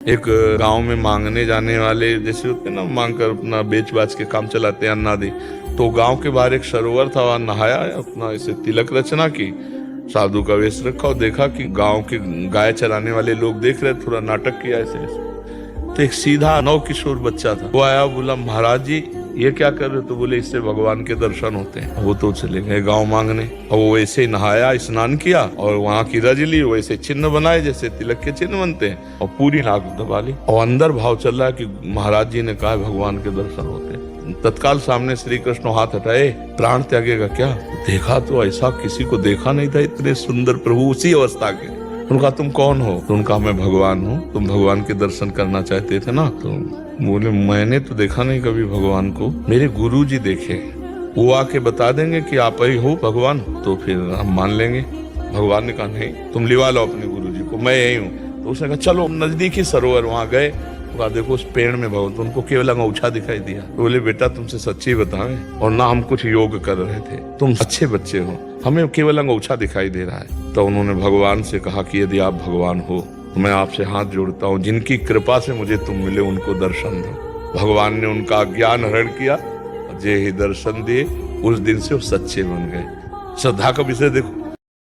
एक गांव में मांगने जाने वाले जैसे होते हैं ना, मांग कर अपना बेच बाच के काम चलाते हैं अन्नादि, तो गांव के बाहर एक सरोवर था, वहां नहाया, अपना ऐसे तिलक रचना की, साधु का वेश रखा और देखा कि गांव के गाय चराने वाले लोग देख रहे, थोड़ा नाटक किया ऐसे ऐसे। तो एक सीधा नौ किशोर बच्चा था, वो आया, बोला महाराज जी ये क्या कर रहे? तो बोले इससे भगवान के दर्शन होते हैं। वो तो चले गए गांव मांगने, और वो वैसे ही नहाया, स्नान किया और वहां की रज ली, वैसे चिन्ह बनाए जैसे तिलक के चिन्ह बनते हैं, और पूरी नाक दबा ली। और अंदर भाव चल रहा है कि महाराज जी ने कहा भगवान के दर्शन होते हैं। तत्काल सामने श्री कृष्ण हाथ हटाए, प्राण त्यागेगा क्या? देखा तो ऐसा किसी को देखा नहीं था, इतने सुंदर प्रभु उसी अवस्था के। उनका तुम कौन हो? तो उनका मैं भगवान हूँ। तुम भगवान के दर्शन करना चाहते थे ना? तो बोले मैंने तो देखा नहीं कभी भगवान को, मेरे गुरु जी देखे, वो आके बता देंगे कि आप ही हो भगवान, तो फिर हम मान लेंगे। भगवान ने कहा नहीं, तुम लिवा लो अपने गुरु जी को, मैं यही हूँ। तो उसने कहा चलो नजदीकी सरोवर, वहां गए, देखो उस पेड़ में भगवान, तो उनको केवल अंगूठा दिखाई दिया। तो बोले बेटा तुमसे सच्ची बताएं, और ना हम कुछ योग कर रहे थे, तुम अच्छे बच्चे हो, हमें केवल अंगूठा दिखाई दे रहा है। तो उन्होंने भगवान से कहा कि यदि आप भगवान हो तो मैं आपसे हाथ जोड़ता हूँ, जिनकी कृपा से मुझे तुम मिले उनको दर्शन दो। भगवान ने उनका ज्ञान हरण किया, जे ही दर्शन दिए, उस दिन से वो सच्चे बन गए। श्रद्धा का विषय देखो,